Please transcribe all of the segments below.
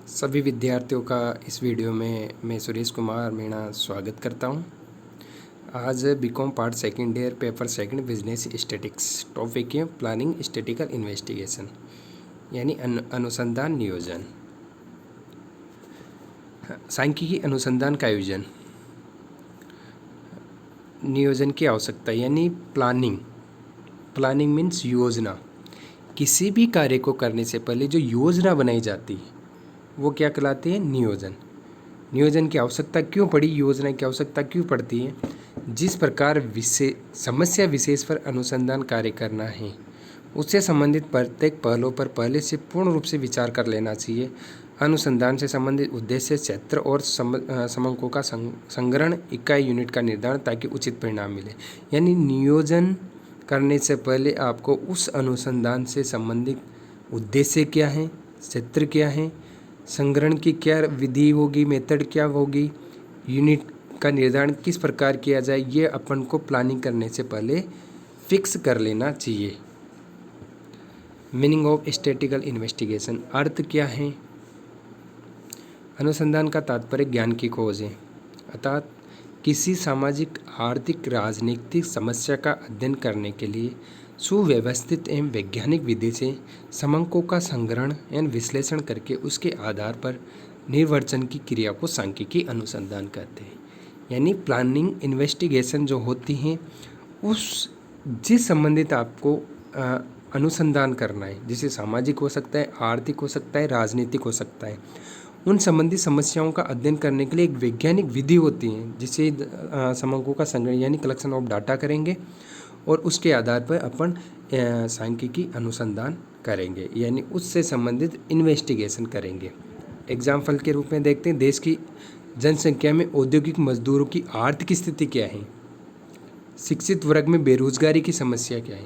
सभी विद्यार्थियों का इस वीडियो में मैं सुरेश कुमार मीणा स्वागत करता हूं। आज BCom part second year paper second business statics topic है प्लानिंग स्टैटिकल इन्वेस्टिगेशन यानी अनुसंधान नियोजन। सांख्यिकी अनुसंधान का आयोजन नियोजन की आवश्यकता यानी प्लानिंग मीन्स योजना। किसी भी कार्य को करने से पहले जो योजना बनाई जाती है वो क्या कहलाती है? नियोजन। नियोजन की आवश्यकता क्यों पड़ी? योजना की आवश्यकता क्यों पड़ती है? जिस प्रकार समस्या विशेष पर अनुसंधान कार्य करना है उससे संबंधित प्रत्येक पहलू पर पहले से पूर्ण रूप से विचार कर लेना चाहिए। अनुसंधान से संबंधित उद्देश्य, क्षेत्र और समंकों का संग्रहण, इकाई, यूनिट का निर्धारण ताकि उचित परिणाम मिले। यानी नियोजन करने से पहले आपको उस अनुसंधान से संबंधित उद्देश्य क्या है, क्षेत्र क्या है, संग्रहण की क्या विधि होगी, मेथड क्या होगी, यूनिट का निर्धारण किस प्रकार किया जाए, ये अपन को प्लानिंग करने से पहले फिक्स कर लेना चाहिए। मीनिंग ऑफ स्टैटिकल इन्वेस्टिगेशन, अर्थ क्या है? अनुसंधान का तात्पर्य ज्ञान की खोज है, अर्थात किसी सामाजिक, आर्थिक, राजनीतिक समस्या का अध्ययन करने के लिए सुव्यवस्थित एवं वैज्ञानिक विधि से समंकों का संग्रहण एवं विश्लेषण करके उसके आधार पर निर्वचन की क्रिया को सांख्यिकी अनुसंधान कहते हैं। यानी प्लानिंग इन्वेस्टिगेशन जो होती हैं उस जिस संबंधित आपको अनुसंधान करना है, जिसे सामाजिक हो सकता है, आर्थिक हो सकता है, राजनीतिक हो सकता है, उन संबंधित समस्याओं का अध्ययन करने के लिए एक वैज्ञानिक विधि होती है जिसे समंकों का संग्रहण यानी कलेक्शन ऑफ डाटा करेंगे और उसके आधार पर अपन सांख्यिकी अनुसंधान करेंगे यानी उससे संबंधित इन्वेस्टिगेशन करेंगे। एग्जाम्पल के रूप में देखते हैं, देश की जनसंख्या में औद्योगिक मजदूरों की आर्थिक स्थिति क्या है, शिक्षित वर्ग में बेरोजगारी की समस्या क्या है।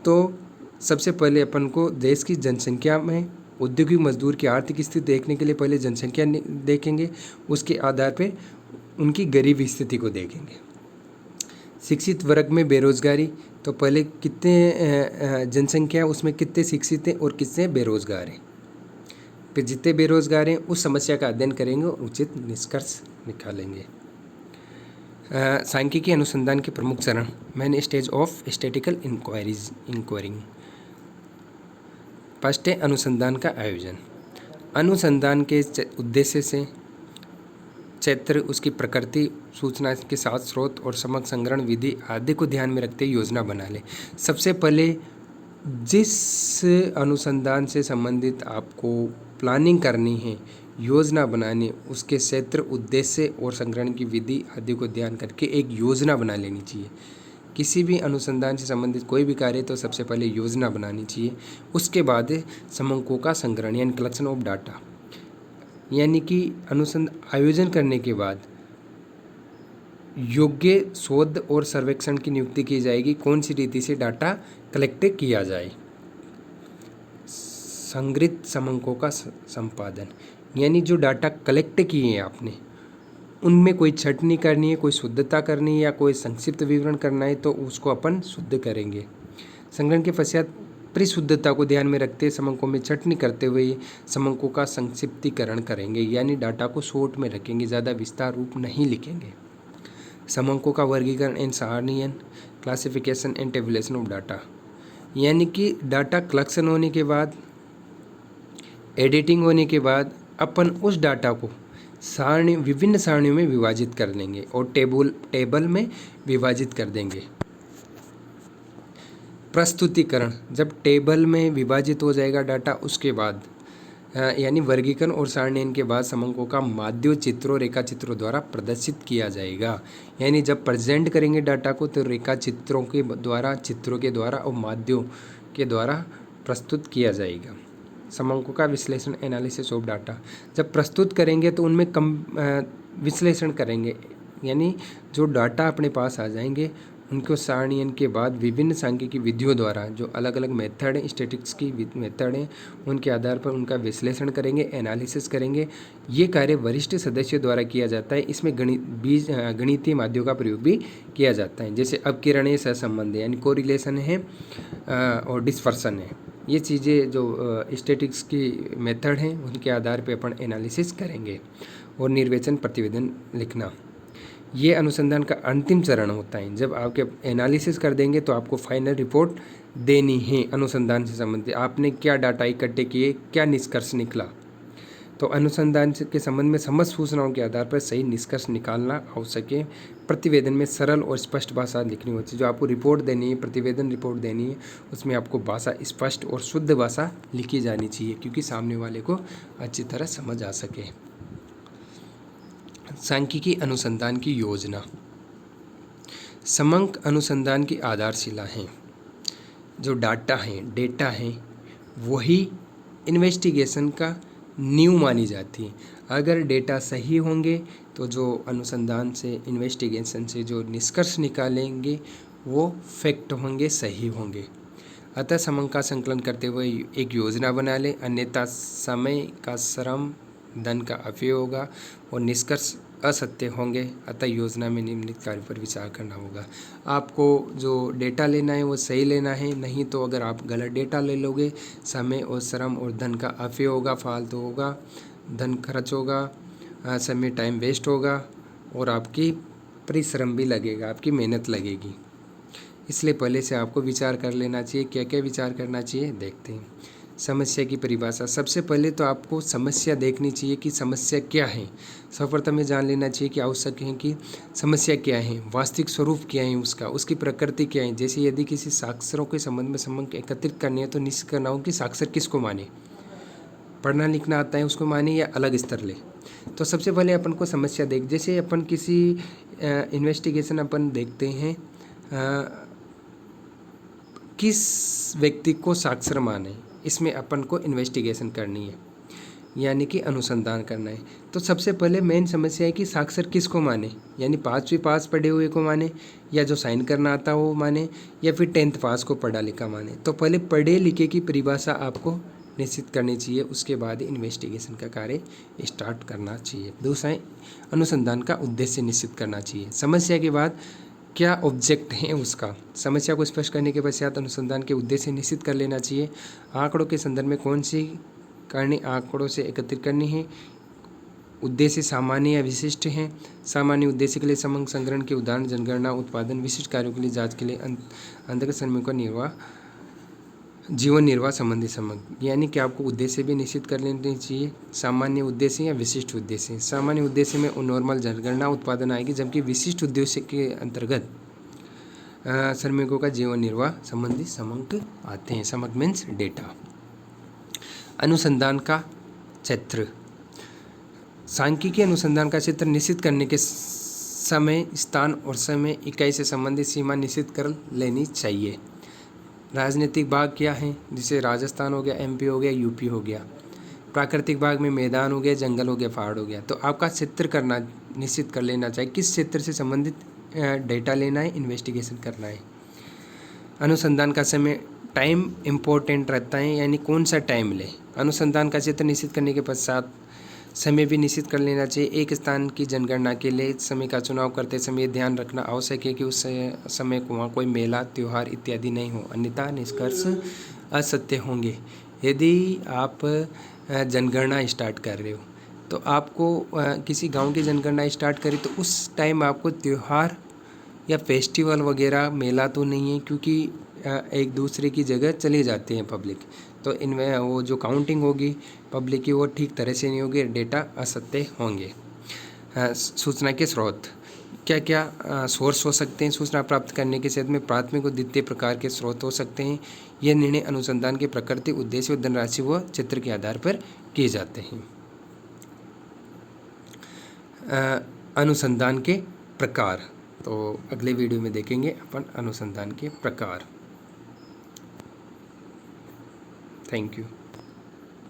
तो सबसे पहले अपन को देश की जनसंख्या में औद्योगिक मजदूर की आर्थिक स्थिति देखने के लिए पहले जनसंख्या देखेंगे, उसके आधार पर उनकी गरीबी स्थिति को देखेंगे। शिक्षित वर्ग में बेरोजगारी, तो पहले कितने जनसंख्या उसमें कितने शिक्षित हैं और कितने बेरोजगार हैं, फिर जितने बेरोजगार हैं उस समस्या का अध्ययन करेंगे और उचित निष्कर्ष निकालेंगे। सांख्यिकी अनुसंधान के प्रमुख चरण, main stage of statistical enquiring. First है अनुसंधान का आयोजन। अनुसंधान के उद्देश्य से क्षेत्र, उसकी प्रकृति, सूचना के साथ स्रोत और समग्र संग्रहण विधि आदि को ध्यान में रखते योजना बना ले। सबसे पहले जिस अनुसंधान से संबंधित आपको प्लानिंग करनी है, योजना बनानी, उसके क्षेत्र, उद्देश्य और संग्रहण की विधि आदि को ध्यान करके एक योजना बना लेनी चाहिए। किसी भी अनुसंधान से संबंधित कोई भी कार्य तो सबसे पहले योजना बनानी चाहिए। उसके बाद समंकों का संग्रहण यानी कलेक्शन ऑफ डाटा, यानी कि आयोजन करने के बाद योग्य शोध और सर्वेक्षण की नियुक्ति की जाएगी, कौन सी रीति से डाटा कलेक्ट किया जाए। संग्रहित समंकों का संपादन, यानी जो डाटा कलेक्ट किए हैं आपने उनमें कोई छंटनी करनी है, कोई शुद्धता करनी है या कोई संक्षिप्त विवरण करना है तो उसको अपन शुद्ध करेंगे। संग्रहण के पश्चात परिशुद्धता को ध्यान में रखते समंकों में छंटनी करते हुए समंकों का संक्षिप्तीकरण करेंगे, यानी डाटा को शॉर्ट में रखेंगे, ज़्यादा विस्तार रूप नहीं लिखेंगे। समंकों का वर्गीकरण एंड सारणीयन, classification and tabulation of data, यानी कि डाटा कलेक्शन होने के बाद, एडिटिंग होने के बाद अपन उस डाटा को विभिन्न सारणियों में विभाजित कर देंगे और टेबल में विभाजित कर देंगे। प्रस्तुतिकरण, जब टेबल में विभाजित हो जाएगा डाटा उसके बाद यानी वर्गीकरण और सारणीयन के बाद समंकों का माध्यों, चित्रों, रेखा चित्रों द्वारा प्रदर्शित किया जाएगा। यानी जब प्रेजेंट करेंगे डाटा को तो रेखा चित्रों के द्वारा, चित्रों के द्वारा और माध्यों के द्वारा प्रस्तुत किया जाएगा। समंकों का विश्लेषण, एनालिसिस ऑफ डाटा, जब प्रस्तुत करेंगे तो उनमें विश्लेषण करेंगे, यानी जो डाटा अपने पास आ जाएंगे उनको सारणीयन के बाद विभिन्न सांख्यिकी विधियों द्वारा जो अलग अलग मेथड हैं, स्टैटिस्टिक्स की मेथड हैं, उनके आधार पर उनका विश्लेषण करेंगे, एनालिसिस करेंगे। ये कार्य वरिष्ठ सदस्यों द्वारा किया जाता है। इसमें गणितीय माध्यों का प्रयोग भी किया जाता है, जैसे अपकिरणीय सहसंबंध यानी कोरिलेशन है और डिस्पर्सन है। ये चीज़ें जो स्टैटिस्टिक्स की मेथड हैं उनके आधार पे अपन एनालिसिस करेंगे। और निर्वेचन प्रतिवेदन लिखना, ये अनुसंधान का अंतिम चरण होता है। जब आपके एनालिसिस कर देंगे तो आपको फाइनल रिपोर्ट देनी है अनुसंधान से संबंधित, आपने क्या डाटा इकट्ठे किए, क्या निष्कर्ष निकला। तो अनुसंधान के संबंध में समस्त सूचनाओं के आधार पर सही निष्कर्ष निकालना आवश्यक है। प्रतिवेदन में सरल और स्पष्ट भाषा लिखनी होती है। जो आपको रिपोर्ट देनी है, प्रतिवेदन रिपोर्ट देनी है, उसमें आपको भाषा स्पष्ट और शुद्ध भाषा लिखी जानी चाहिए, क्योंकि सामने वाले को अच्छी तरह समझ आ सके। सांख्यिकी अनुसंधान की योजना, समंक अनुसंधान की आधारशिला है। जो डेटा है वही इन्वेस्टिगेशन का नींव मानी जाती है। अगर डेटा सही होंगे तो जो अनुसंधान से, इन्वेस्टिगेशन से जो निष्कर्ष निकालेंगे वो फैक्ट होंगे, सही होंगे। अतः समंक का संकलन करते हुए एक योजना बना लें, अन्यथा समय का श्रम, धन का अपव्यय होगा और निष्कर्ष असत्य होंगे। अतः योजना में निम्नलिखित कार्य पर विचार करना होगा। आपको जो डेटा लेना है वो सही लेना है, नहीं तो अगर आप गलत डेटा ले लोगे, समय और श्रम और धन का अपव्यय होगा, फालतू होगा, धन खर्च होगा, समय टाइम वेस्ट होगा और आपकी परिश्रम भी लगेगा, आपकी मेहनत लगेगी। इसलिए पहले से आपको विचार कर लेना चाहिए। क्या क्या विचार करना चाहिए देखते हैं। समस्या की परिभाषा, सबसे पहले तो आपको समस्या देखनी चाहिए कि समस्या क्या है। सर्वप्रथम ये जान लेना चाहिए कि आवश्यक है कि समस्या क्या है, वास्तविक स्वरूप क्या है उसका, उसकी प्रकृति क्या है। जैसे यदि किसी साक्षरों के संबंध में समंक एकत्रित करने हैं तो निश्चित करना हो कि साक्षर किसको माने, पढ़ना लिखना आता है उसको माने या अलग स्तर ले। तो सबसे पहले अपन को समस्या जैसे अपन किसी इन्वेस्टिगेशन अपन देखते हैं, किस व्यक्ति को साक्षर माने, इसमें अपन को इन्वेस्टिगेशन करनी है, यानी कि अनुसंधान करना है। तो सबसे पहले मेन समस्या है कि साक्षर किसको माने, यानी 5वीं पास पढ़े हुए को माने, या जो साइन करना आता हो माने, या फिर 10th पास को पढ़ा लिखा माने। तो पहले पढ़े लिखे की परिभाषा आपको निश्चित करनी चाहिए, उसके बाद इन्वेस्टिगेशन का कार्य स्टार्ट करना चाहिए। दूसरा है अनुसंधान का उद्देश्य निश्चित करना चाहिए। समस्या के बाद क्या ऑब्जेक्ट है उसका, समस्या को स्पष्ट करने के पश्चात अनुसंधान के उद्देश्य निश्चित कर लेना चाहिए। आंकड़ों के संदर्भ में कौन सी करनी आंकड़ों से एकत्रित करनी है, उद्देश्य सामान्य या विशिष्ट हैं। सामान्य उद्देश्य के लिए समंक संग्रहण के उदाहरण जनगणना, उत्पादन, विशिष्ट कार्यों के लिए जांच के लिए अंतर्गत श्रमिकों का जीवन निर्वाह संबंधी समंक, यानी कि आपको उद्देश्य भी निश्चित कर लेने चाहिए, सामान्य उद्देश्य या विशिष्ट उद्देश्य। सामान्य उद्देश्य में नॉर्मल जनगणना, उत्पादन आएगी, जबकि विशिष्ट उद्देश्य के अंतर्गत श्रमिकों का जीवन निर्वाह संबंधी समंक आते हैं। समंक मीन्स डेटा। अनुसंधान का क्षेत्र, सांख्यिकी अनुसंधान का क्षेत्र निश्चित करने के समय, स्थान और समय इकाई से संबंधित सीमा निश्चित कर लेनी चाहिए। राजनीतिक भाग क्या है, जैसे राजस्थान हो गया, एमपी हो गया, यूपी हो गया। प्राकृतिक भाग में मैदान हो गया, जंगल हो गया, पहाड़ हो गया। तो आपका क्षेत्र करना निश्चित कर लेना चाहिए, किस क्षेत्र से संबंधित डेटा लेना है, इन्वेस्टिगेशन करना है। अनुसंधान का समय, टाइम इम्पोर्टेंट रहता है, यानी कौन सा टाइम ले। अनुसंधान का क्षेत्र निश्चित करने के पश्चात समय भी निश्चित कर लेना चाहिए। एक स्थान की जनगणना के लिए समय का चुनाव करते समय ध्यान रखना आवश्यक है कि उस समय को वहाँ कोई मेला, त्यौहार इत्यादि नहीं हो, अन्यथा निष्कर्ष असत्य होंगे। यदि आप जनगणना स्टार्ट कर रहे हो तो आपको किसी गांव की जनगणना स्टार्ट करें तो उस टाइम आपको त्यौहार या फेस्टिवल वगैरह, मेला तो नहीं है, क्योंकि एक दूसरे की जगह चले जाते हैं पब्लिक। तो इनमें वो जो काउंटिंग होगी पब्लिक की वो ठीक तरह से नहीं होगी, डेटा असत्य होंगे। सूचना के स्रोत, क्या क्या सोर्स हो सकते हैं सूचना प्राप्त करने के क्षेत्र में। प्राथमिक और द्वितीय प्रकार के स्रोत हो सकते हैं। यह निर्णय अनुसंधान की प्रकृति, उद्देश्य और धनराशि व चित्र के आधार पर किए जाते हैं। अनुसंधान के प्रकार, तो अगले वीडियो में देखेंगे अपन अनुसंधान के प्रकार। Thank you.